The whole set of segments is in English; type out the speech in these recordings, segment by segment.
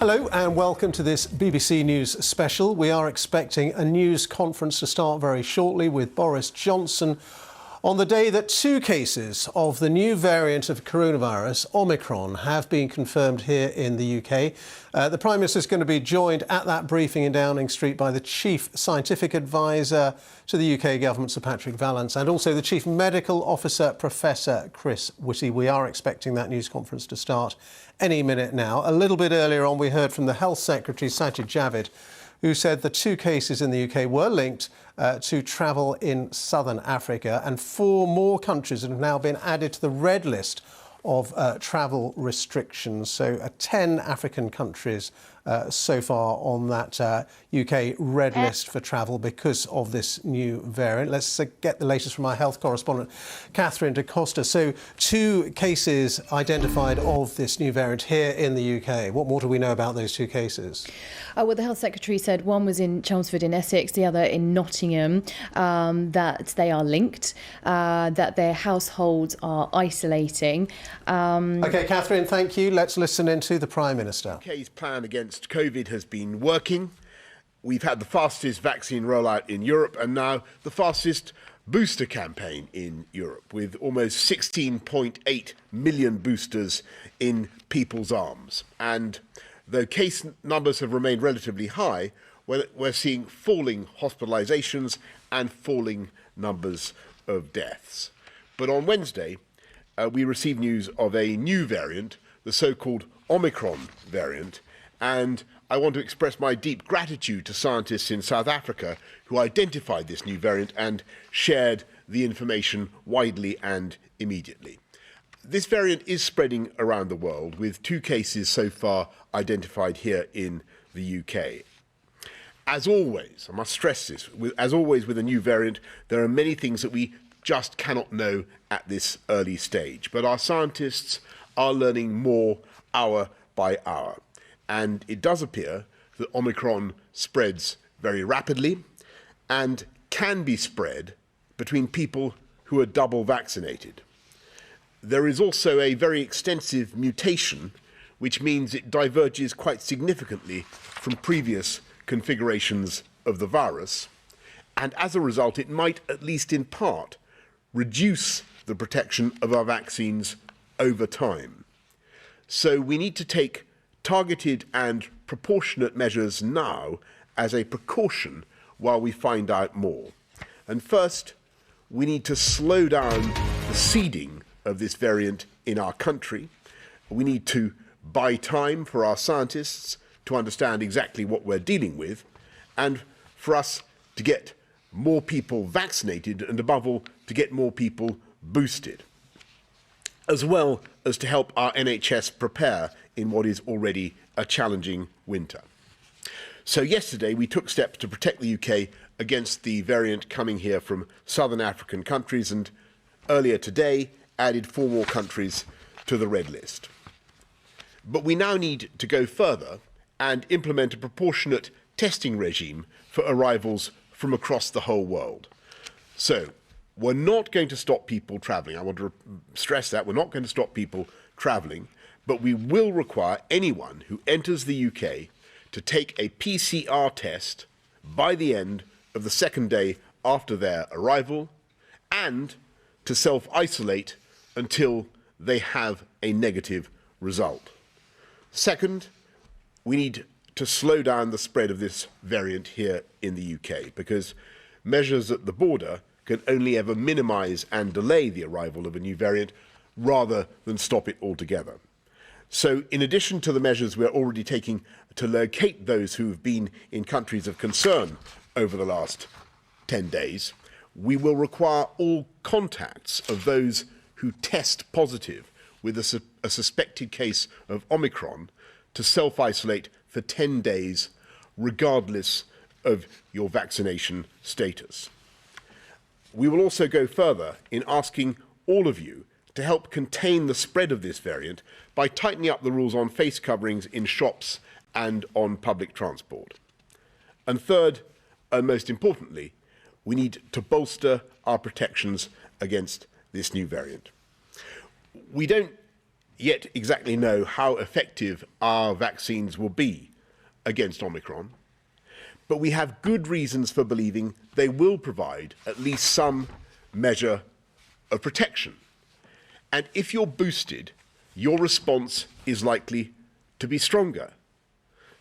Hello and welcome to this BBC News special. We are expecting a news conference to start very shortly with Boris Johnson on the day that 2 cases of the new variant of coronavirus, Omicron, have been confirmed here in the UK. The Prime Minister is going to be joined at that briefing in Downing Street by the Chief Scientific Advisor to the UK Government, Sir Patrick Vallance, and also the Chief Medical Officer, Professor Chris Whitty. We are expecting that news conference to start any minute now. A little bit earlier on, we heard from the Health Secretary, Sajid Javid, who said the 2 cases in the UK were linked to travel in southern Africa, and 4 more countries have now been added to the red list of travel restrictions. So 10 African countries so far on that UK red list for travel because of this new variant. Let's get the latest from our health correspondent, Catherine da Costa. So 2 cases identified of this new variant here in the UK. What more do we know about those 2 cases? Well, the Health Secretary said one was in Chelmsford in Essex, the other in Nottingham, that they are linked, that their households are isolating. OK, Catherine, thank you. Let's listen into the Prime Minister. UK's plan against COVID has been working. We've had the fastest vaccine rollout in Europe and now the fastest booster campaign in Europe, with almost 16.8 million boosters in people's arms. And though case numbers have remained relatively high, we're seeing falling hospitalisations and falling numbers of deaths. But on Wednesday, we received news of a new variant, the so-called Omicron variant, and I want to express my deep gratitude to scientists in South Africa who identified this new variant and shared the information widely and immediately. This variant is spreading around the world, with 2 cases so far identified here in the UK. As always, I must stress this, as always with a new variant, there are many things that we just cannot know at this early stage. But our scientists are learning more hour by hour. And it does appear that Omicron spreads very rapidly and can be spread between people who are double vaccinated. There is also a very extensive mutation, which means it diverges quite significantly from previous configurations of the virus. And as a result, it might, at least in part, reduce the protection of our vaccines over time. So we need to take targeted and proportionate measures now as a precaution while we find out more. And first, we need to slow down the seeding of this variant in our country. We need to buy time for our scientists to understand exactly what we're dealing with, and for us to get more people vaccinated and, above all, to get more people boosted, as well as to help our NHS prepare in what is already a challenging winter. So yesterday we took steps to protect the UK against the variant coming here from southern African countries, and earlier today added 4 more countries to the red list. But we now need to go further and implement a proportionate testing regime for arrivals from across the whole world. So we're not going to stop people travelling. I want to stress that. We're not going to stop people travelling, but we will require anyone who enters the UK to take a PCR test by the end of the 2nd day after their arrival, and to self-isolate until they have a negative result. Second, we need to slow down the spread of this variant here in the UK, because measures at the border can only ever minimise and delay the arrival of a new variant rather than stop it altogether. So in addition to the measures we're already taking to locate those who have been in countries of concern over the last 10 days, we will require all contacts of those who test positive with a suspected case of Omicron to self-isolate for 10 days, regardless of your vaccination status. We will also go further in asking all of you to help contain the spread of this variant by tightening up the rules on face coverings in shops and on public transport. And third, and most importantly, we need to bolster our protections against this new variant. We don't yet exactly know how effective our vaccines will be against Omicron, but we have good reasons for believing they will provide at least some measure of protection. And if you're boosted, your response is likely to be stronger.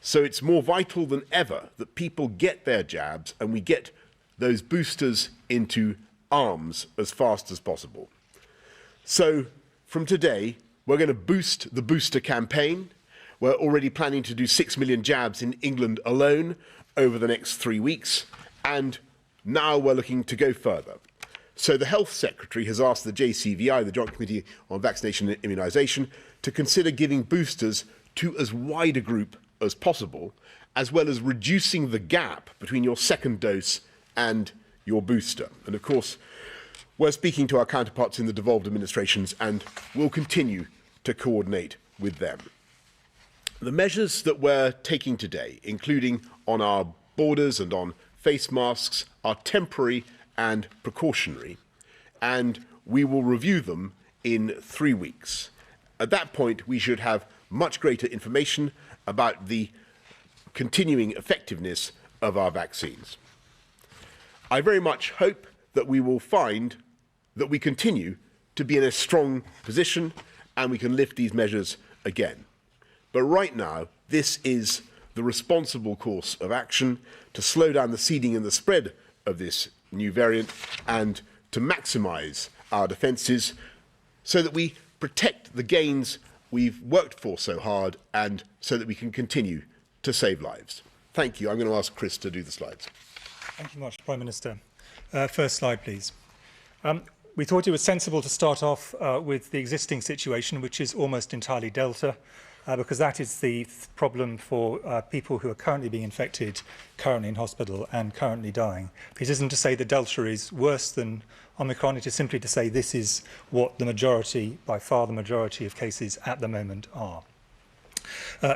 So it's more vital than ever that people get their jabs and we get those boosters into arms as fast as possible. So from today, we're going to boost the booster campaign. We're already planning to do 6 million jabs in England alone over the next 3 weeks, and now we're looking to go further. So the Health Secretary has asked the JCVI, the Joint Committee on Vaccination and Immunisation, to consider giving boosters to as wide a group as possible, as well as reducing the gap between your second dose and your booster. And of course, we're speaking to our counterparts in the devolved administrations and will continue to coordinate with them. The measures that we're taking today, including on our borders and on face masks, are temporary and precautionary, and we will review them in 3 weeks. At that point, we should have much greater information about the continuing effectiveness of our vaccines. I very much hope that we will find that we continue to be in a strong position and we can lift these measures again. But right now, this is the responsible course of action to slow down the seeding and the spread of this new variant and to maximise our defences so that we protect the gains we've worked for so hard and so that we can continue to save lives. Thank you. I'm going to ask Chris to do the slides. Thank you much, Prime Minister. First slide, please. We thought it was sensible to start off with the existing situation, which is almost entirely Delta, because that is the problem for people who are currently being infected, currently in hospital and currently dying. This isn't to say that Delta is worse than Omicron, it is simply to say this is what the majority, by far the majority of cases at the moment are.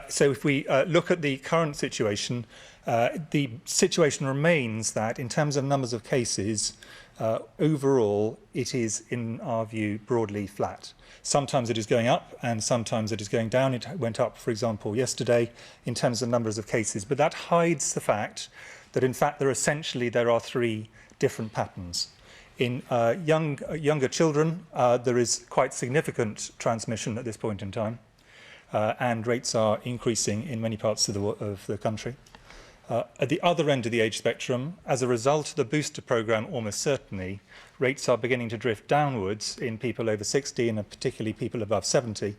So if we look at the current situation, the situation remains that in terms of numbers of cases, overall it is, in our view, broadly flat. Sometimes it is going up and sometimes it is going down. It went up, for example, yesterday in terms of numbers of cases, but that hides the fact that in fact there are 3 different patterns. In younger children, there is quite significant transmission at this point in time, and rates are increasing in many parts of the country. At the other end of the age spectrum, as a result of the booster programme, almost certainly, rates are beginning to drift downwards in people over 60 and particularly people above 70.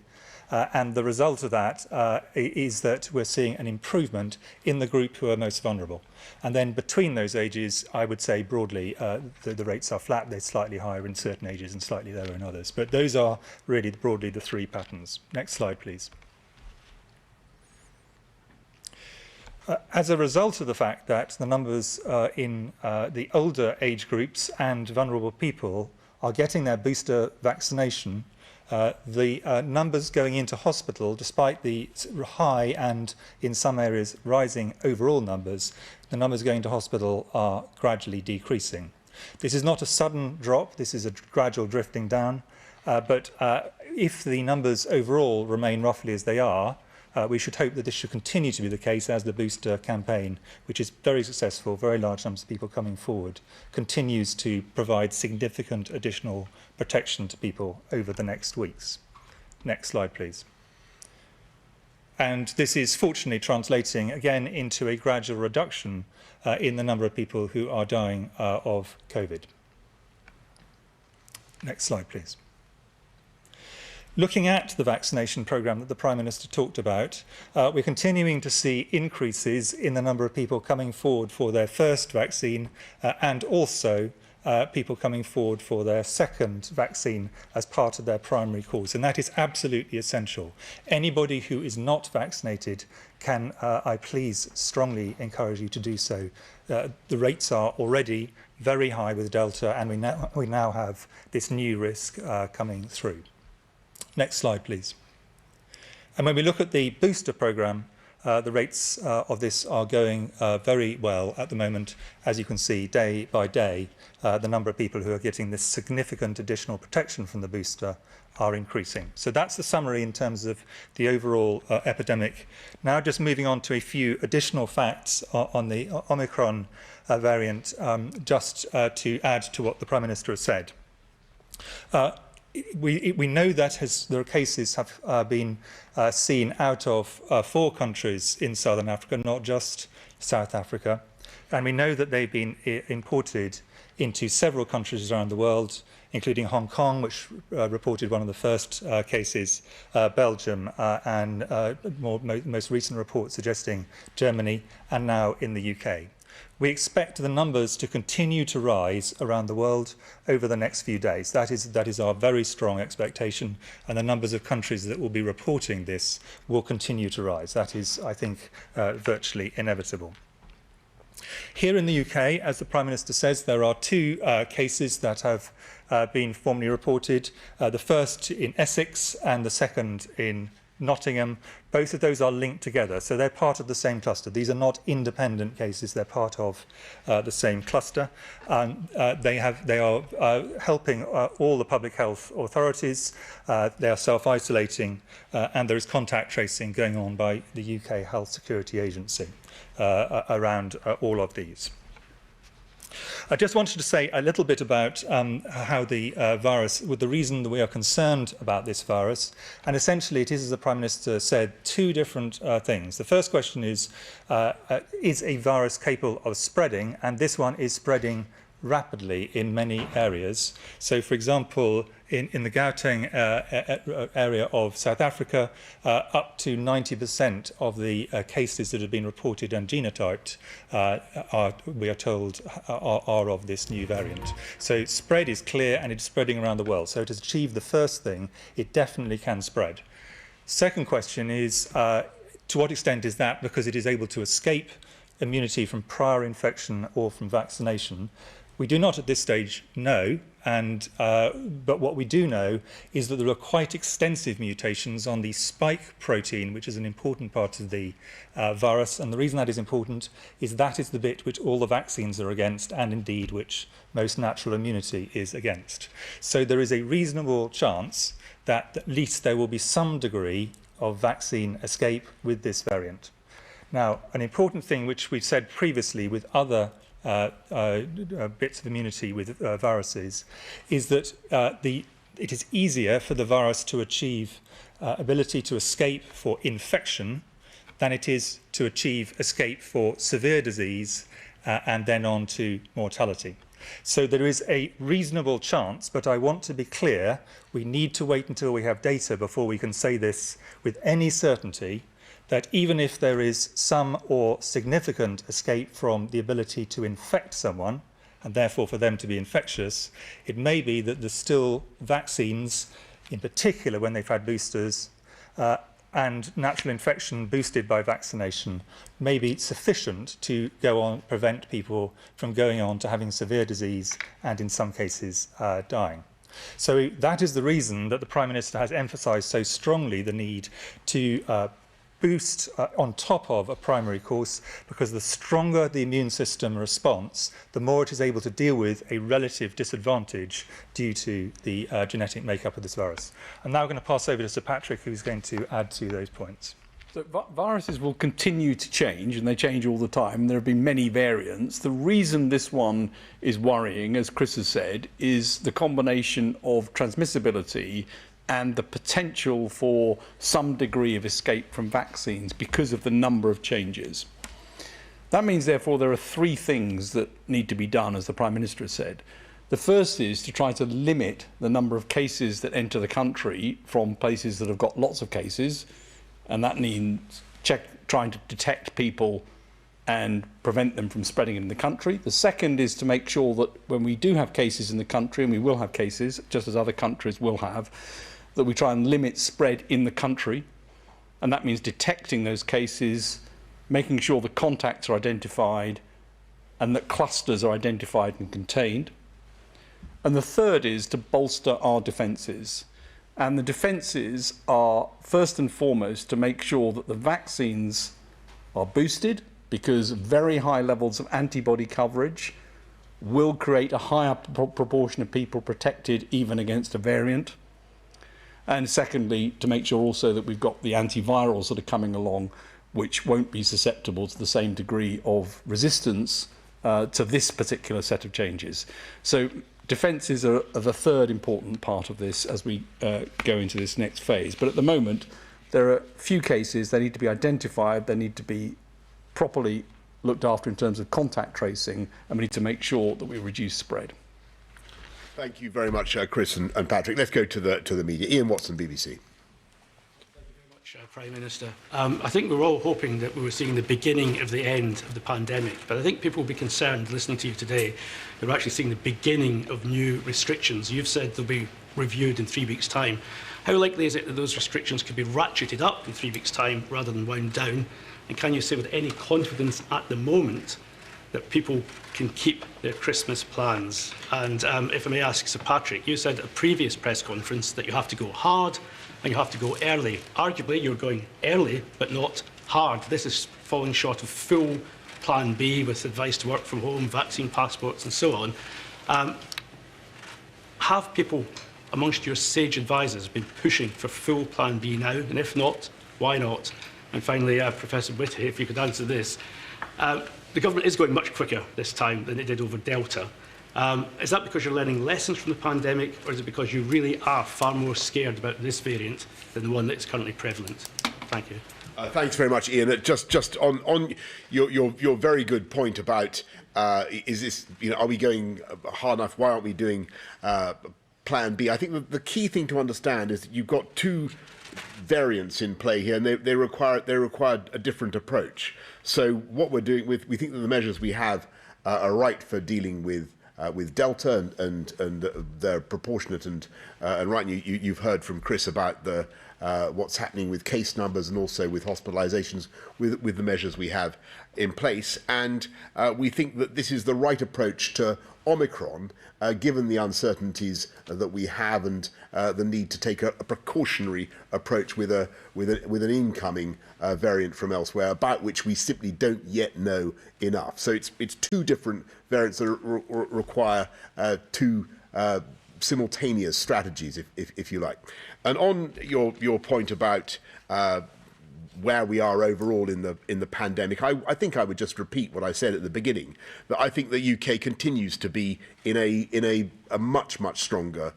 And the result of that is that we're seeing an improvement in the group who are most vulnerable. And then between those ages, I would say broadly, the rates are flat. They're slightly higher in certain ages and slightly lower in others. But those are really broadly the 3 patterns. Next slide, please. As a result of the fact that the numbers in the older age groups and vulnerable people are getting their booster vaccination, the numbers going into hospital, despite the high and in some areas rising overall numbers, the numbers going to hospital are gradually decreasing. This is not a sudden drop, this is a gradual drifting down, but if the numbers overall remain roughly as they are, we should hope that this should continue to be the case as the booster campaign, which is very successful, very large numbers of people coming forward, continues to provide significant additional protection to people over the next weeks. Next slide, please. And this is fortunately translating again into a gradual reduction in the number of people who are dying of COVID. Next slide, please. Looking at the vaccination programme that the Prime Minister talked about, we're continuing to see increases in the number of people coming forward for their first vaccine and also people coming forward for their second vaccine as part of their primary course. And that is absolutely essential. Anybody who is not vaccinated can, I please strongly encourage you to do so. The rates are already very high with Delta, and we now have this new risk coming through. Next slide, please. And when we look at the booster programme, the rates of this are going very well at the moment. As you can see, day by day, the number of people who are getting this significant additional protection from the booster are increasing. So that's the summary in terms of the overall epidemic. Now just moving on to a few additional facts on the Omicron variant, just to add to what the Prime Minister has said. We know that there are cases have been seen out of 4 countries in Southern Africa, not just South Africa. And we know that they've been imported into several countries around the world, including Hong Kong, which reported one of the first cases, Belgium, and most recent reports suggesting Germany, and now in the UK. We expect the numbers to continue to rise around the world over the next few days. That is our very strong expectation, and the numbers of countries that will be reporting this will continue to rise. That is, I think, virtually inevitable. Here in the UK, as the Prime Minister says, there are 2 cases that have been formally reported. The first in Essex and the second in Nottingham. Both of those are linked together, so they're part of the same cluster. These are not independent cases, they're part of the same cluster. They are helping all the public health authorities. They are self-isolating, and there is contact tracing going on by the UK Health Security Agency around all of these. I just wanted to say a little bit about how the virus, with the reason that we are concerned about this virus, and essentially it is, as the Prime Minister said, 2 different things. The first question is a virus capable of spreading? And this one is spreading rapidly in many areas. So, for example, in the Gauteng area of South Africa, up to 90% of the cases that have been reported and genotyped, we are told, are of this new variant. So spread is clear, and it's spreading around the world. So to achieve the first thing, it definitely can spread. Second question is, to what extent is that because it is able to escape immunity from prior infection or from vaccination? We do not at this stage know, but what we do know is that there are quite extensive mutations on the spike protein, which is an important part of the virus. And the reason that is important is that is the bit which all the vaccines are against, and indeed which most natural immunity is against. So there is a reasonable chance that at least there will be some degree of vaccine escape with this variant. Now, an important thing which we've said previously with other bits of immunity with viruses is that it is easier for the virus to achieve ability to escape for infection than it is to achieve escape for severe disease and then on to mortality. So there is a reasonable chance, but I want to be clear, we need to wait until we have data before we can say this with any certainty, that even if there is some or significant escape from the ability to infect someone, and therefore for them to be infectious, it may be that there's still vaccines, in particular when they've had boosters, and natural infection boosted by vaccination may be sufficient to go on, prevent people from going on to having severe disease and in some cases dying. So that is the reason that the Prime Minister has emphasised so strongly the need to boost on top of a primary course, because the stronger the immune system response, the more it is able to deal with a relative disadvantage due to the genetic makeup of this virus. I'm now going to pass over to Sir Patrick, who's going to add to those points. So viruses will continue to change, and they change all the time. There have been many variants. The reason this one is worrying, as Chris has said, is the combination of transmissibility and the potential for some degree of escape from vaccines because of the number of changes. That means, therefore, there are 3 things that need to be done, as the Prime Minister has said. The first is to try to limit the number of cases that enter the country from places that have got lots of cases, and that means trying to detect people and prevent them from spreading in the country. The second is to make sure that when we do have cases in the country, and we will have cases, just as other countries will have, that we try and limit spread in the country, and that means detecting those cases, making sure the contacts are identified and that clusters are identified and contained. And the third is to bolster our defences. And the defences are first and foremost to make sure that the vaccines are boosted, because very high levels of antibody coverage will create a higher proportion of people protected even against a variant. And secondly, to make sure also that we've got the antivirals that are coming along, which won't be susceptible to the same degree of resistance to this particular set of changes. So defences are the third important part of this as we go into this next phase. But at the moment, there are few cases. They need to be identified. They need to be properly looked after in terms of contact tracing, and we need to make sure that we reduce spread. Thank you very much, Chris and Patrick. Let's go to the media. Ian Watson, BBC. Prime Minister. I think we're all hoping that we were seeing the beginning of the end of the pandemic, but I think people will be concerned listening to you today that we're actually seeing the beginning of new restrictions. You've said they'll be reviewed in 3 weeks' time. How likely is it that those restrictions could be ratcheted up in 3 weeks' time rather than wound down? And can you say with any confidence at the moment that people can keep their Christmas plans? And if I may ask Sir Patrick, you said at a previous press conference that you have to go hard and you have to go early. Arguably, you're going early, but not hard. This is falling short of full Plan B with advice to work from home, vaccine passports and so on. Have people amongst your sage advisors been pushing for full Plan B now? And if not, why not? And finally, Professor Whitty, if you could answer this. The government is going much quicker this time than it did over Delta. Is that because you're learning lessons from the pandemic, or is it because you really are far more scared about this variant than the one that's currently prevalent? Thank you. Thanks very much, Ian. Just on your very good point about is this, are we going hard enough? Why aren't we doing Plan B? I think the key thing to understand is that you've got two variants in play here, and they require a different approach. So what we're doing we think that the measures we have are right for dealing with Delta, and they're proportionate and right. You've heard from Chris about what's happening with case numbers and also with hospitalisations with the measures we have in place, and we think that this is the right approach to Omicron, given the uncertainties that we have and the need to take a precautionary approach with an incoming variant from elsewhere, about which we simply don't yet know enough. So it's two different variants that require two simultaneous strategies, if you like. And on your point about where we are overall in the pandemic, I think I would just repeat what I said at the beginning, that I think the UK continues to be in a much stronger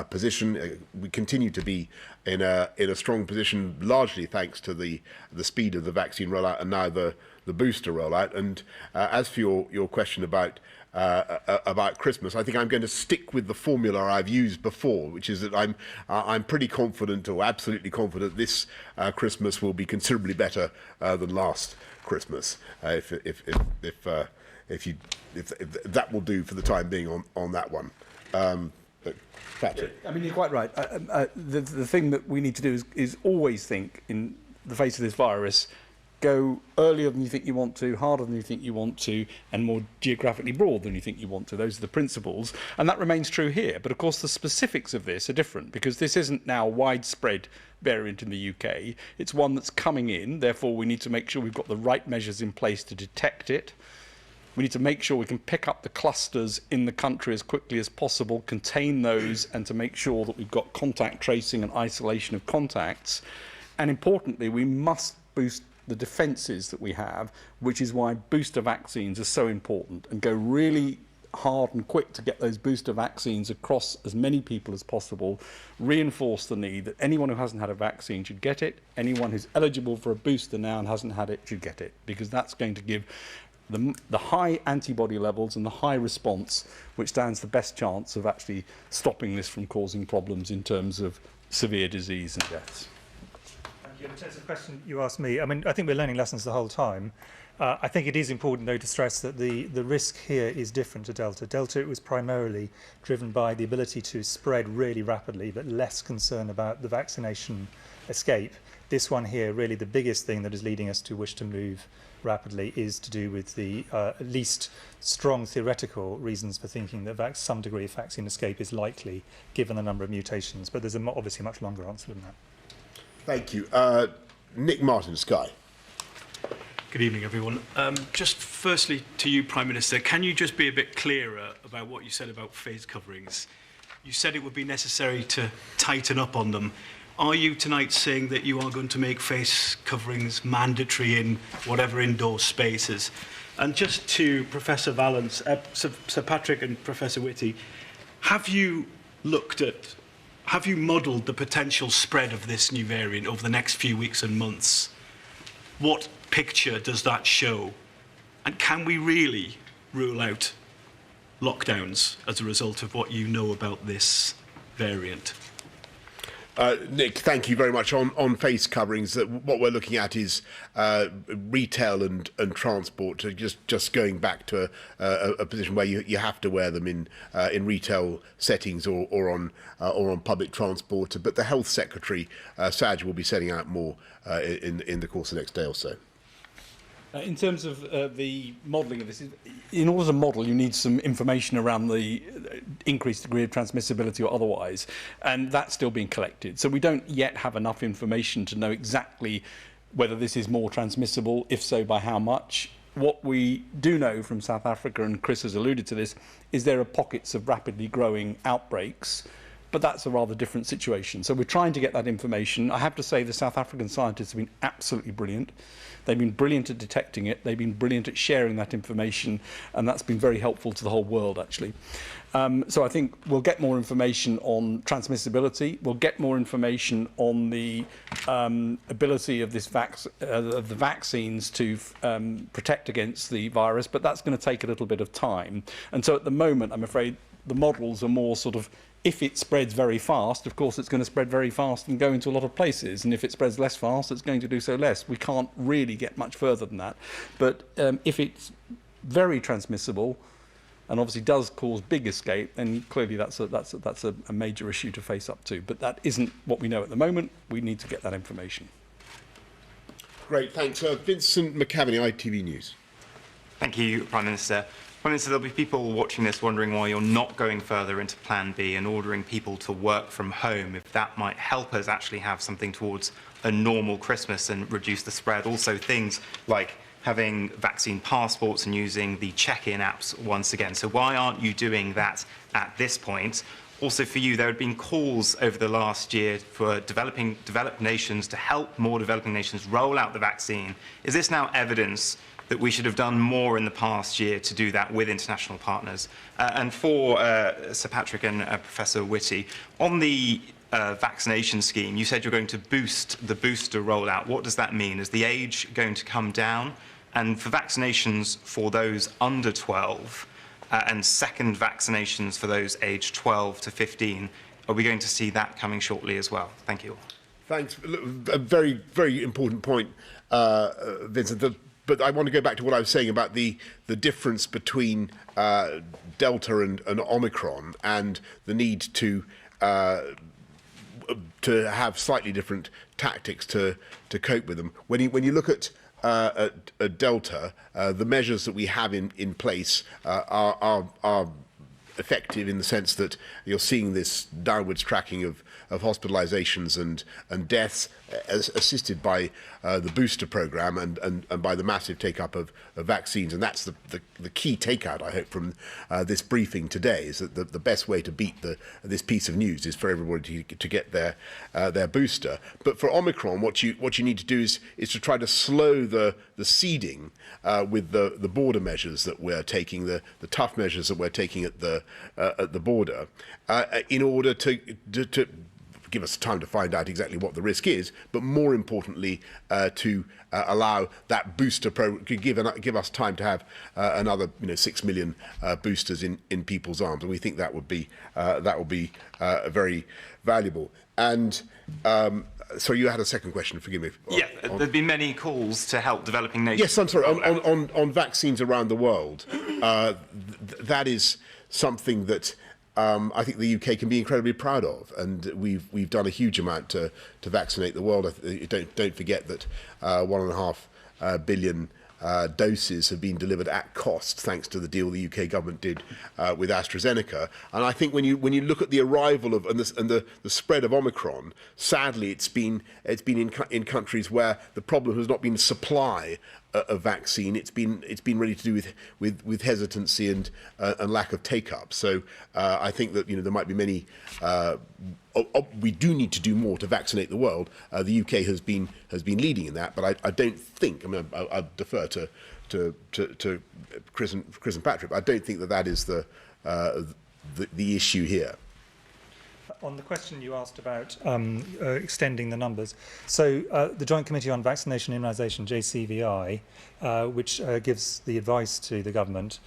position. We continue to be in a strong position, largely thanks to the speed of the vaccine rollout and now the booster rollout. And as for your question about Christmas, I think I'm going to stick with the formula I've used before, which is that I'm pretty confident, or absolutely confident, this Christmas will be considerably better than last Christmas. If that will do for the time being on that one. Patrick. I mean, you're quite right. The thing that we need to do is always think, in the face of this virus, go earlier than you think you want to, harder than you think you want to, and more geographically broad than you think you want to. Those are the principles, and that remains true here. But of course, the specifics of this are different, because this isn't now a widespread variant in the UK. It's one that's coming in. Therefore, we need to make sure we've got the right measures in place to detect it. We need to make sure we can pick up the clusters in the country as quickly as possible, contain those, and to make sure that we've got contact tracing and isolation of contacts. And importantly, we must boost the defences that we have, which is why booster vaccines are so important, and go really hard and quick to get those booster vaccines across as many people as possible, reinforce the need that anyone who hasn't had a vaccine should get it, anyone who's eligible for a booster now and hasn't had it should get it, because that's going to give the high antibody levels and the high response, which stands the best chance of actually stopping this from causing problems in terms of severe disease and deaths. In terms of the question you asked me, I mean, I think we're learning lessons the whole time. I think it is important, though, to stress that the risk here is different to Delta. Delta, it was primarily driven by the ability to spread really rapidly, but less concern about the vaccination escape. This one here, really the biggest thing that is leading us to wish to move rapidly is to do with the at least strong theoretical reasons for thinking that some degree of vaccine escape is likely, given the number of mutations. But there's obviously a much longer answer than that. Thank you. Nick Martin, Sky. Good evening, everyone. Just firstly to you, Prime Minister, can you just be a bit clearer about what you said about face coverings? You said it would be necessary to tighten up on them. Are you tonight saying that you are going to make face coverings mandatory in whatever indoor spaces? And just to Professor Valence, Sir Patrick and Professor Whitty, have you modelled the potential spread of this new variant over the next few weeks and months? What picture does that show? And can we really rule out lockdowns as a result of what you know about this variant? Nick, thank you very much. On face coverings, what we're looking at is retail and transport. Just going back to a position where you have to wear them in retail settings or on public transport. But the Health Secretary, Saj, will be setting out more in the course of the next day or so. In terms of the modelling of this, in order to model, you need some information around the increased degree of transmissibility or otherwise, and that's still being collected. So we don't yet have enough information to know exactly whether this is more transmissible, if so, by how much. What we do know from South Africa, and Chris has alluded to this, is there are pockets of rapidly growing outbreaks, but that's a rather different situation. So we're trying to get that information. I have to say the South African scientists have been absolutely brilliant. They've been brilliant at detecting it. They've been brilliant at sharing that information, and that's been very helpful to the whole world, actually. So I think we'll get more information on transmissibility. We'll get more information on the ability of the vaccines to protect against the virus, but that's going to take a little bit of time. And so at the moment, I'm afraid the models are more sort of, if it spreads very fast, of course it's going to spread very fast and go into a lot of places. And if it spreads less fast, it's going to do so less. We can't really get much further than that. But if it's very transmissible and obviously does cause big escape, then clearly that's a major issue to face up to. But that isn't what we know at the moment. We need to get that information. Great, thanks. Vincent McCaveney, ITV News. Thank you, Prime Minister. Prime Minister, there'll be people watching this wondering why you're not going further into Plan B and ordering people to work from home, if that might help us actually have something towards a normal Christmas and reduce the spread. Also, things like having vaccine passports and using the check-in apps once again. So why aren't you doing that at this point? Also for you, there have been calls over the last year for developed nations to help more developing nations roll out the vaccine. Is this now evidence that we should have done more in the past year to do that with international partners? And for Sir Patrick and Professor Whitty, on the vaccination scheme, you said you're going to boost the booster rollout. What does that mean? Is the age going to come down? And for vaccinations for those under 12 and second vaccinations for those aged 12 to 15, are we going to see that coming shortly as well? Thank you. Thanks. A very, very important point, Vincent. But I want to go back to what I was saying about the difference between Delta and Omicron and the need to have slightly different tactics to cope with them. When you look at Delta, the measures that we have in place are effective in the sense that you're seeing this downwards tracking of hospitalizations and deaths assisted by the booster program and by the massive take-up of vaccines. And that's the key takeout, I hope, from this briefing today, is that the best way to beat this piece of news is for everybody to get their booster. But for Omicron, what you need to do is to try to slow the seeding with the border measures that we're taking, the tough measures that we're taking at the border, in order to give us time to find out exactly what the risk is, but more importantly, to allow that booster give us time to have another 6 million boosters in people's arms, and we think that would be very valuable. And so you had a second question, forgive me. Yeah, there've been many calls to help developing nations. Yes, I'm sorry. On vaccines around the world, that is something that I think the UK can be incredibly proud of, and we've done a huge amount to vaccinate the world. Don't forget that 1.5 billion doses have been delivered at cost, thanks to the deal the UK government did with AstraZeneca. And I think when you look at the arrival of and the spread of Omicron, sadly it's been in countries where the problem has not been supply of vaccine. It's been really to do with hesitancy and lack of take up. So I think that there might be many. We do need to do more to vaccinate the world. The UK has been leading in that, but I don't think. I mean, I defer to Chris and Patrick. But I don't think that is the issue here. On the question you asked about extending the numbers, so the Joint Committee on Vaccination and Immunisation, JCVI, which gives the advice to the government,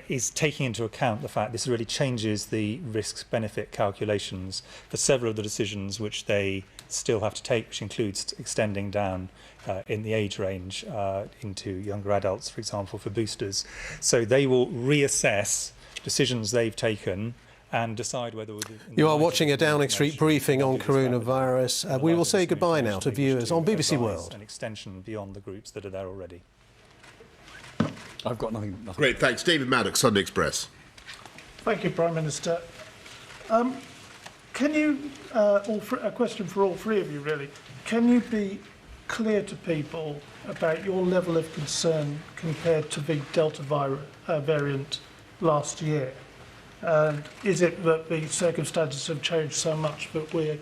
is taking into account the fact this really changes the risks-benefit calculations for several of the decisions which they still have to take, which includes extending down in the age range into younger adults, for example, for boosters. So they will reassess decisions they've taken and decide whether... You are watching a Downing Street briefing on coronavirus. We will say goodbye now to viewers on BBC World. An extension beyond the groups that are there already. I've got nothing. Great, thanks. David Maddox, Sunday Express. Thank you, Prime Minister. Can you, a question for all three of you really, can you be clear to people about your level of concern compared to the Delta variant last year? And is it that the circumstances have changed so much that we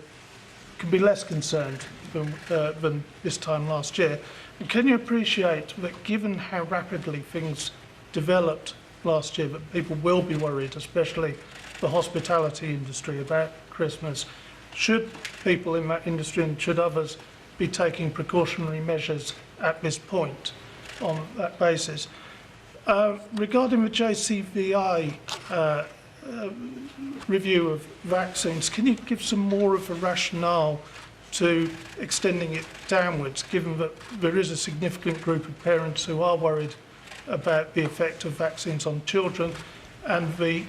can be less concerned than this time last year? And can you appreciate that given how rapidly things developed last year, that people will be worried, especially the hospitality industry, about Christmas? Should people in that industry and should others be taking precautionary measures at this point on that basis? Regarding the JCVI review of vaccines, can you give some more of a rationale to extending it downwards, given that there is a significant group of parents who are worried about the effect of vaccines on children, and the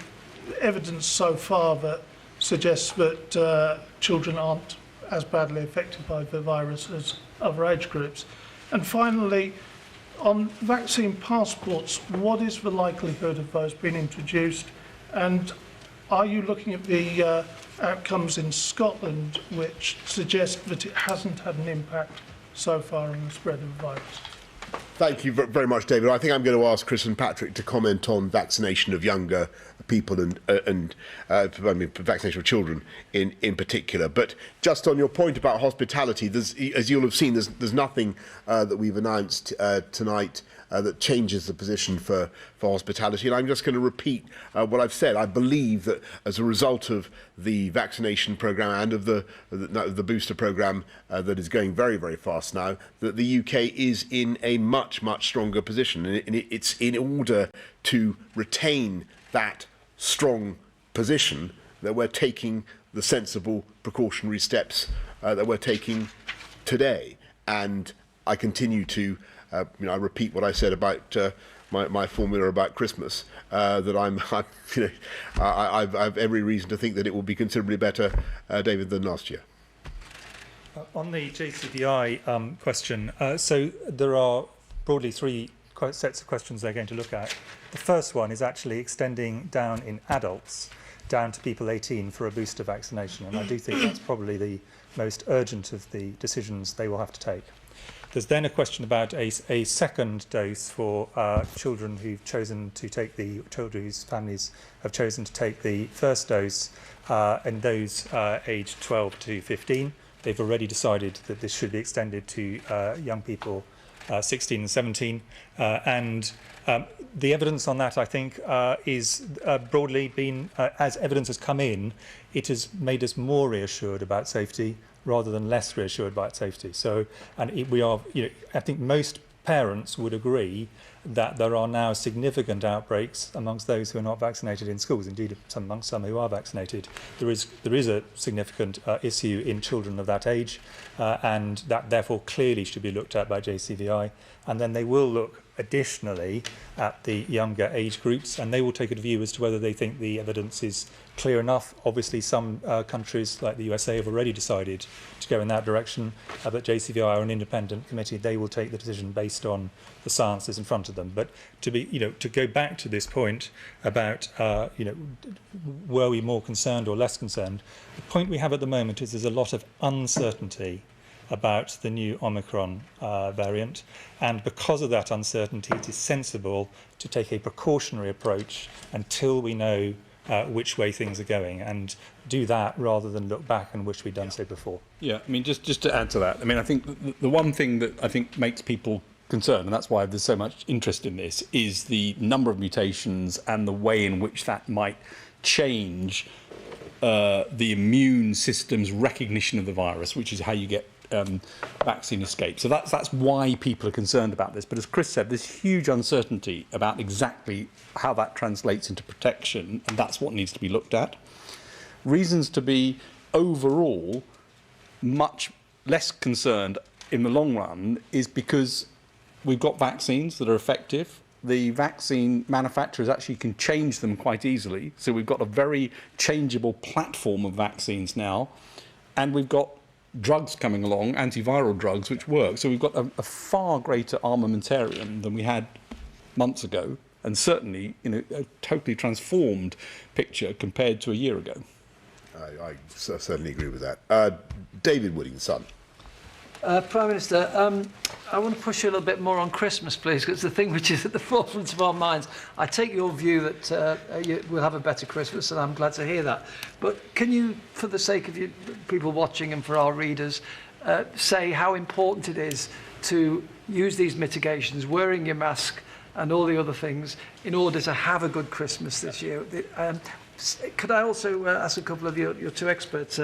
evidence so far that suggests that children aren't as badly affected by the virus as other age groups? And finally, on vaccine passports, what is the likelihood of those being introduced? And are you looking at the outcomes in Scotland which suggest that it hasn't had an impact so far on the spread of the virus? Thank you very much, David. I think I'm going to ask Chris and Patrick to comment on vaccination of younger people and vaccination of children in particular. But just on your point about hospitality, as you'll have seen, there's nothing that we've announced tonight that changes the position for hospitality. And I'm just going to repeat what I've said. I believe that as a result of the vaccination programme and of the booster programme that is going very, very fast now, that the UK is in a much, much stronger position. And it's in order to retain that strong position that we're taking the sensible precautionary steps that we're taking today. And I continue to I repeat what I said about my formula about Christmas, that I have every reason to think that it will be considerably better, David, than last year. On the JCVI question, so there are broadly three sets of questions they're going to look at. The first one is actually extending down in adults, down to people 18 for a booster vaccination, and I do think that's probably the most urgent of the decisions they will have to take. There's then a question about a second dose for children who've chosen to take children whose families have chosen to take the first dose, and those aged 12 to 15. They've already decided that this should be extended to young people 16 and 17. And the evidence on that, I think, is broadly been, as evidence has come in, it has made us more reassured about safety rather than less reassured about safety. So, we are, I think most parents would agree that there are now significant outbreaks amongst those who are not vaccinated in schools. Indeed, amongst some who are vaccinated, there is a significant issue in children of that age, and that therefore clearly should be looked at by JCVI. And then they will look additionally at the younger age groups, and they will take a view as to whether they think the evidence is clear enough. Obviously, some countries like the USA have already decided to go in that direction, but JCVI are an independent committee. They will take the decision based on the science that's in front of them. But to go back to this point about, were we more concerned or less concerned? The point we have at the moment is there's a lot of uncertainty about the new Omicron variant, and because of that uncertainty, it is sensible to take a precautionary approach until we know which way things are going, and do that rather than look back and wish we'd done so before. Yeah, I mean, just to add to that, I mean, I think the one thing that I think makes people concerned, and that's why there's so much interest in this, is the number of mutations and the way in which that might change the immune system's recognition of the virus, which is how you get vaccine escape. So that's why people are concerned about this. But as Chris said, there's huge uncertainty about exactly how that translates into protection, and that's what needs to be looked at. Reasons to be overall much less concerned in the long run is because we've got vaccines that are effective. The vaccine manufacturers actually can change them quite easily. So we've got a very changeable platform of vaccines now, and we've got drugs coming along, antiviral drugs, which work. So we've got a far greater armamentarium than we had months ago, and certainly a totally transformed picture compared to a year ago. I certainly agree with that. David Wooding's son. Prime Minister, I want to push you a little bit more on Christmas, please, because it's the thing which is at the forefront of our minds. I take your view that we'll have a better Christmas, and I'm glad to hear that. But can you, for the sake of you people watching and for our readers, say how important it is to use these mitigations, wearing your mask and all the other things, in order to have a good Christmas this year? Could I also ask a couple of your two experts?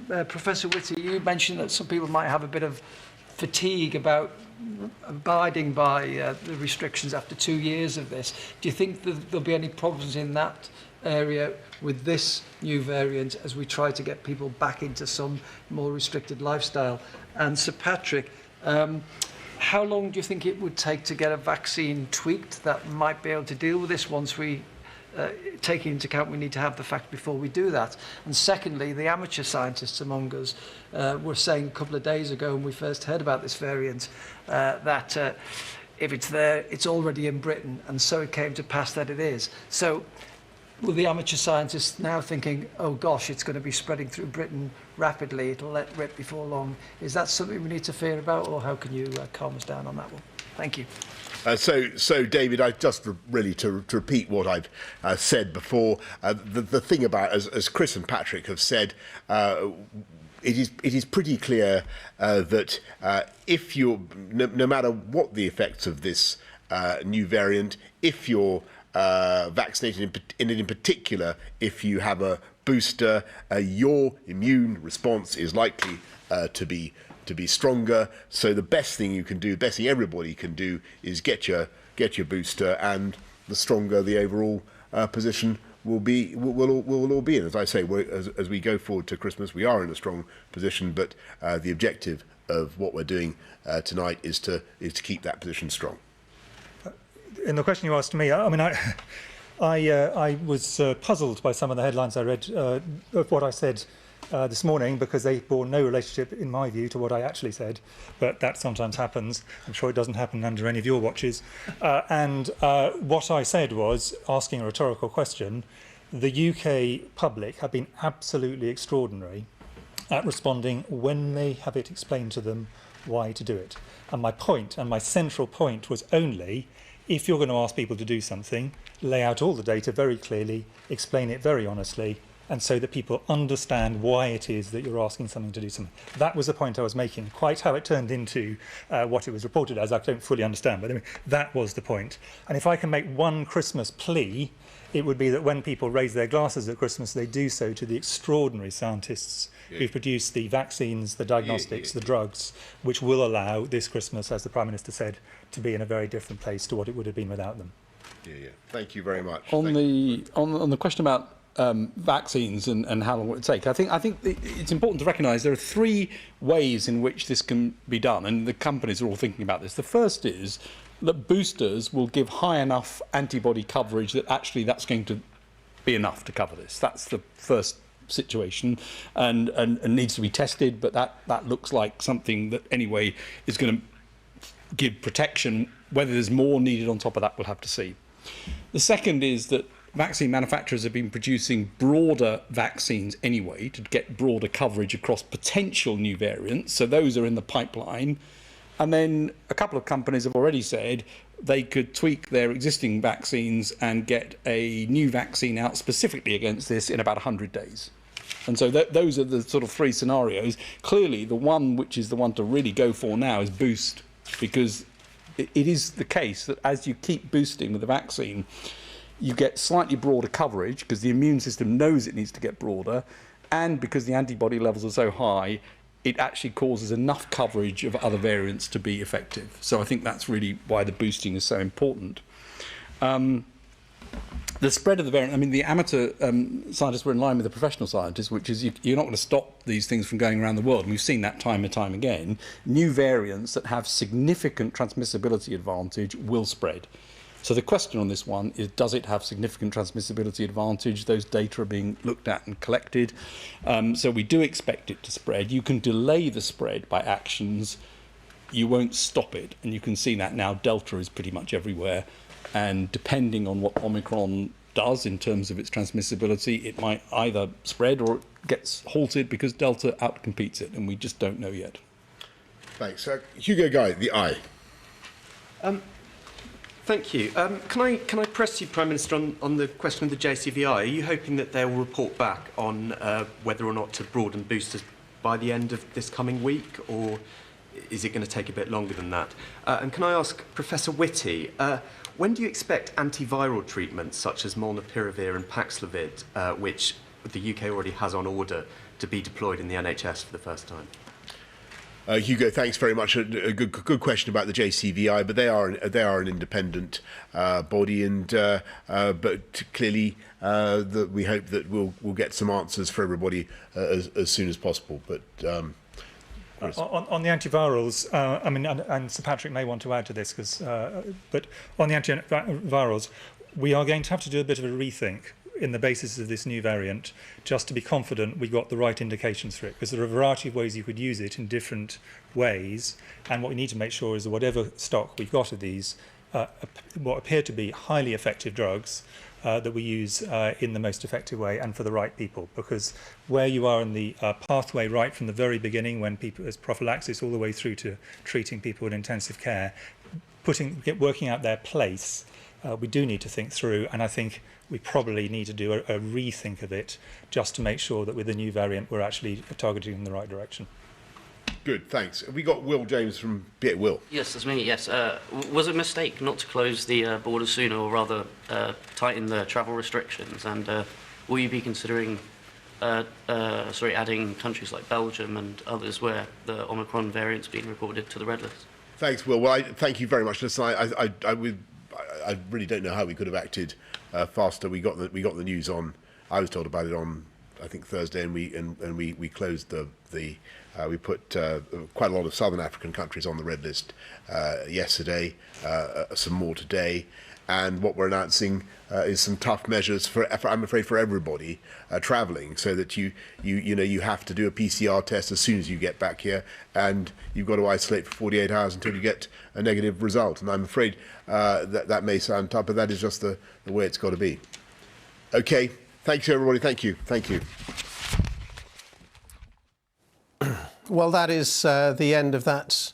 Professor Whitty, you mentioned that some people might have a bit of fatigue about abiding by the restrictions after 2 years of this. Do you think that there'll be any problems in that area with this new variant as we try to get people back into some more restricted lifestyle? And Sir Patrick, how long do you think it would take to get a vaccine tweaked that might be able to deal with this once we taking into account we need to have the fact before we do that? And secondly, the amateur scientists among us were saying a couple of days ago when we first heard about this variant that if it's there, it's already in Britain, and so it came to pass that it is. So will the amateur scientists now thinking, oh gosh, it's going to be spreading through Britain rapidly, it'll let rip before long? Is that something we need to fear about, or how can you calm us down on that one? Thank you. So David, I just really to repeat what I've said before. The thing about, as Chris and Patrick have said, it is pretty clear that if you're, no matter what the effects of this new variant, if you're vaccinated in particular, if you have a booster, your immune response is likely to be stronger. So the best thing you can do, the best thing everybody can do, is get your booster, and the stronger the overall position will all be in. As I say, as we go forward to Christmas, we are in a strong position, but the objective of what we're doing tonight is to keep that position strong. In the question you asked me, I mean, I was puzzled by some of the headlines I read of what I said this morning, because they bore no relationship, in my view, to what I actually said. But that sometimes happens. I'm sure it doesn't happen under any of your watches. And what I said was, asking a rhetorical question, the UK public have been absolutely extraordinary at responding when they have it explained to them why to do it. And my point, and my central point, was only, if you're going to ask people to do something, lay out all the data very clearly, explain it very honestly, and so that people understand why it is that you're asking something to do something. That was the point I was making. Quite how it turned into what it was reported as, I don't fully understand, but I mean, that was the point. And if I can make one Christmas plea, it would be that when people raise their glasses at Christmas, they do so to the extraordinary scientists who produce the vaccines, the diagnostics, the drugs, which will allow this Christmas, as the Prime Minister said, to be in a very different place to what it would have been without them. Yeah. Thank you very much. On the question about vaccines and how long it would take, I think it's important to recognise there are three ways in which this can be done, and the companies are all thinking about this. The first is that boosters will give high enough antibody coverage that actually that's going to be enough to cover this. That's the first situation, and needs to be tested, but that looks like something that anyway is going to give protection. Whether there's more needed on top of that, we'll have to see. The second is that vaccine manufacturers have been producing broader vaccines anyway to get broader coverage across potential new variants, so those are in the pipeline. And then a couple of companies have already said they could tweak their existing vaccines and get a new vaccine out specifically against this in about 100 days. And so those are the sort of three scenarios. Clearly, the one which is the one to really go for now is boost, because it is the case that as you keep boosting with the vaccine, you get slightly broader coverage because the immune system knows it needs to get broader, and because the antibody levels are so high, it actually causes enough coverage of other variants to be effective. So I think that's really why the boosting is so important. The spread of the variant, I mean, the amateur scientists were in line with the professional scientists, which is you're not going to stop these things from going around the world. And we've seen that time and time again. New variants that have significant transmissibility advantage will spread. So the question on this one is, does it have significant transmissibility advantage? Those data are being looked at and collected. So we do expect it to spread. You can delay the spread by actions. You won't stop it. And you can see that now. Delta is pretty much everywhere. And depending on what Omicron does in terms of its transmissibility, it might either spread or it gets halted because Delta outcompetes it. And we just don't know yet. Thanks. Hugo Guy, the Eye. Thank you. Can I press you, Prime Minister, on the question of the JCVI? Are you hoping that they will report back on whether or not to broaden boosters by the end of this coming week, or is it going to take a bit longer than that? And can I ask Professor Whitty, when do you expect antiviral treatments such as molnupiravir and Paxlovid, which the UK already has on order, to be deployed in the NHS for the first time? Hugo, thanks very much. A good question about the JCVI, but they are an independent body, and but clearly we hope that we'll get some answers for everybody as soon as possible. But on the antivirals, I mean, and Sir Patrick may want to add to this, but on the antivirals, we are going to have to do a bit of a rethink in the basis of this new variant, just to be confident we got the right indications for it, because there are a variety of ways you could use it in different ways, and what we need to make sure is that whatever stock we've got of these, what appear to be highly effective drugs, that we use in the most effective way and for the right people, because where you are in the pathway right from the very beginning, when people as prophylaxis all the way through to treating people in intensive care, working out their place, we do need to think through, and I think we probably need to do a rethink of it just to make sure that with the new variant we're actually targeting in the right direction. Good, thanks. Have we got Will James from BA? Will? Yes, that's me, yes. Was it a mistake not to close the borders sooner, or rather tighten the travel restrictions? And will you be considering adding countries like Belgium and others where the Omicron variant's been reported to the red list? Thanks, Will. Well, thank you very much. Listen, I really don't know how we could have acted faster. We got the news on. I was told about it on, I think, Thursday, and we closed we put quite a lot of southern African countries on the red list yesterday, some more today, and what we're announcing is some tough measures for I'm afraid for everybody travelling, so that you have to do a PCR test as soon as you get back here, and you've got to isolate for 48 hours until you get a negative result. And I'm afraid that may sound tough, but that is just the way it's got to be. Okay, thank you everybody. Thank you. Well, that is the end of that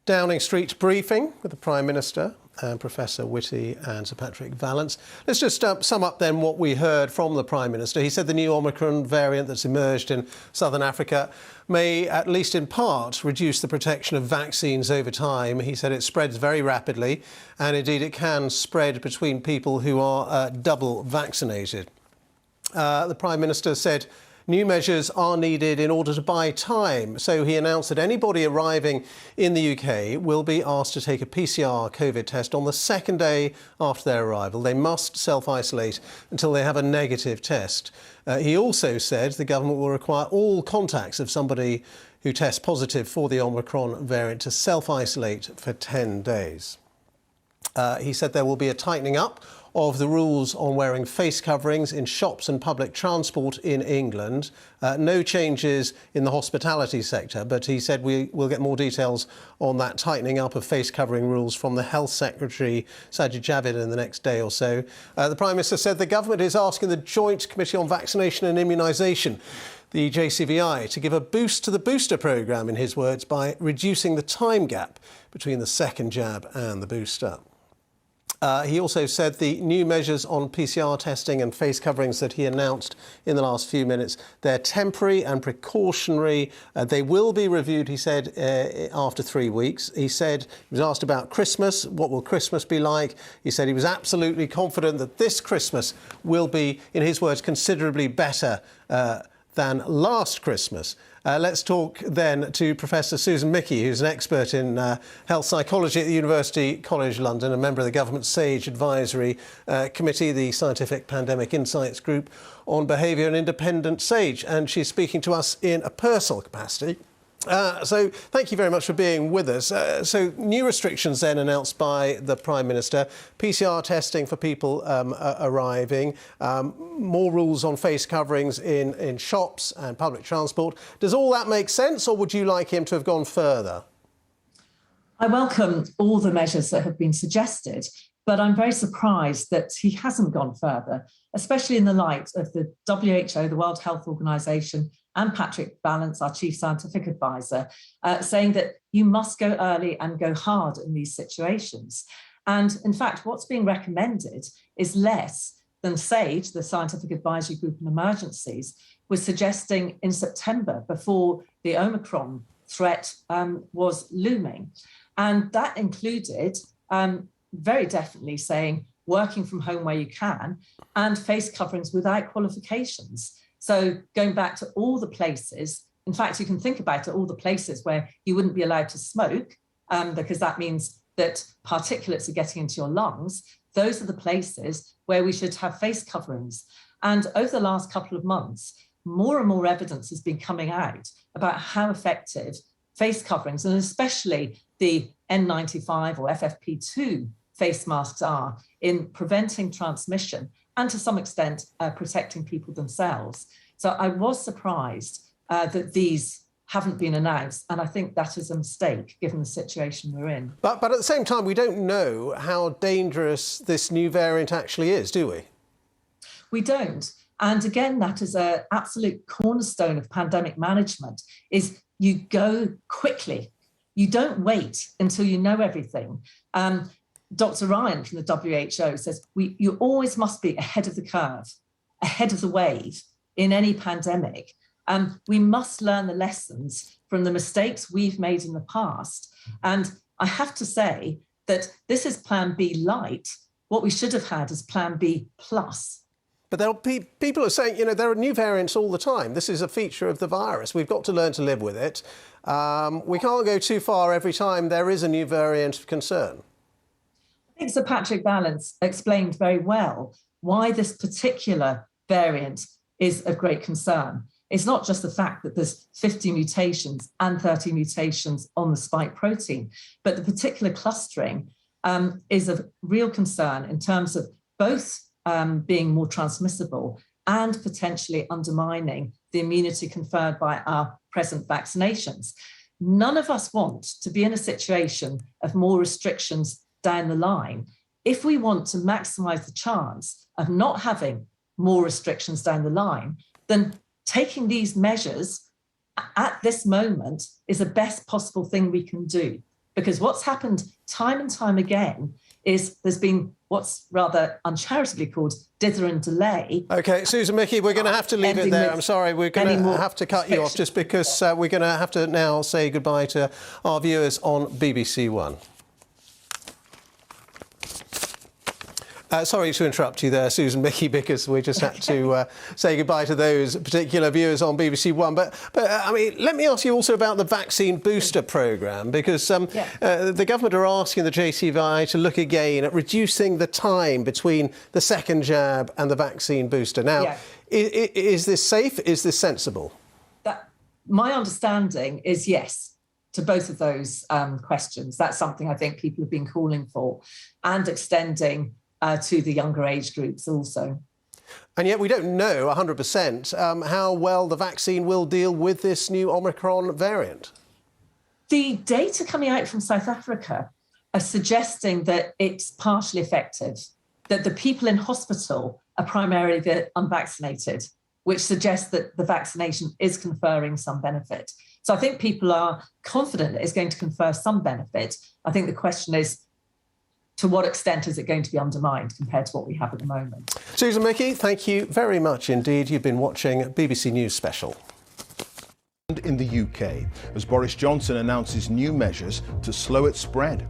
Downing Street briefing with the Prime Minister and Professor Whitty and Sir Patrick Vallance. Let's just sum up then what we heard from the Prime Minister. He said the new Omicron variant that's emerged in southern Africa may, at least in part, reduce the protection of vaccines over time. He said it spreads very rapidly, and indeed it can spread between people who are double vaccinated. The Prime Minister said new measures are needed in order to buy time. So he announced that anybody arriving in the UK will be asked to take a PCR COVID test on the second day after their arrival. They must self-isolate until they have a negative test. He also said the government will require all contacts of somebody who tests positive for the Omicron variant to self-isolate for 10 days. He said there will be a tightening up of the rules on wearing face coverings in shops and public transport in England. No changes in the hospitality sector, but he said we will get more details on that tightening up of face covering rules from the Health Secretary, Sajid Javid, in the next day or so. The Prime Minister said the government is asking the Joint Committee on Vaccination and Immunisation, the JCVI, to give a boost to the booster programme, in his words, by reducing the time gap between the second jab and the booster. He also said the new measures on PCR testing and face coverings that he announced in the last few minutes, they're temporary and precautionary. They will be reviewed, he said, after 3 weeks. He said, he was asked about Christmas, what will Christmas be like? He said he was absolutely confident that this Christmas will be, in his words, considerably better than last Christmas. Let's talk then to Professor Susan Mickey, who's an expert in health psychology at the University College London, a member of the government's SAGE Advisory Committee, the Scientific Pandemic Insights Group on Behaviour and Independent SAGE, and she's speaking to us in a personal capacity. So thank you very much for being with us. So new restrictions then announced by the Prime Minister, PCR testing for people arriving, more rules on face coverings in shops and public transport. Does all that make sense, or would you like him to have gone further? I welcome all the measures that have been suggested, but I'm very surprised that he hasn't gone further, especially in the light of the WHO, the World Health Organization, and Patrick Vallance, our Chief Scientific Advisor, saying that you must go early and go hard in these situations. And in fact, what's being recommended is less than SAGE, the Scientific Advisory Group on Emergencies, was suggesting in September before the Omicron threat was looming. And that included very definitely saying working from home where you can and face coverings without qualifications. So going back to all the places, in fact, you can think about it, all the places where you wouldn't be allowed to smoke, because that means that particulates are getting into your lungs. Those are the places where we should have face coverings. And over the last couple of months, more and more evidence has been coming out about how effective face coverings, and especially the N95 or FFP2 face masks, are in preventing transmission and to some extent protecting people themselves. So I was surprised that these haven't been announced, and I think that is a mistake given the situation we're in. But at the same time, we don't know how dangerous this new variant actually is, do we? We don't. And again, that is an absolute cornerstone of pandemic management, is you go quickly. You don't wait until you know everything. Dr. Ryan from the WHO says you always must be ahead of the curve, ahead of the wave in any pandemic. We must learn the lessons from the mistakes we've made in the past. And I have to say that this is Plan B light. What we should have had is Plan B plus. But there are people are saying, you know, there are new variants all the time. This is a feature of the virus. We've got to learn to live with it. We can't go too far every time there is a new variant of concern. I think Sir Patrick Vallance explained very well why this particular variant is of great concern. It's not just the fact that there's 50 mutations and 30 mutations on the spike protein, but the particular clustering is of real concern in terms of both being more transmissible and potentially undermining the immunity conferred by our present vaccinations. None of us want to be in a situation of more restrictions down the line. If we want to maximise the chance of not having more restrictions down the line, then taking these measures at this moment is the best possible thing we can do. Because what's happened time and time again is there's been what's rather uncharitably called dither and delay. OK, Susan Mickey, we're going to have to leave it there. I'm sorry, we're going to have to cut you off just because we're going to have to now say goodbye to our viewers on BBC One. Sorry to interrupt you there, Susan Mickey, because we just had to say goodbye to those particular viewers on BBC One. But I mean, let me ask you also about the vaccine booster programme, because the government are asking the JCVI to look again at reducing the time between the second jab and the vaccine booster. Now, is this safe? Is this sensible? My understanding is yes. to both of those questions. That's something I think people have been calling for, and extending to the younger age groups also. And yet we don't know 100% how well the vaccine will deal with this new Omicron variant. The data coming out from South Africa are suggesting that it's partially effective, that the people in hospital are primarily the unvaccinated, which suggests that the vaccination is conferring some benefit. So I think people are confident that it's going to confer some benefit. I think the question is, to what extent is it going to be undermined compared to what we have at the moment? Susan Mickey, thank you very much indeed. You've been watching BBC News Special. In the UK, as Boris Johnson announces new measures to slow its spread.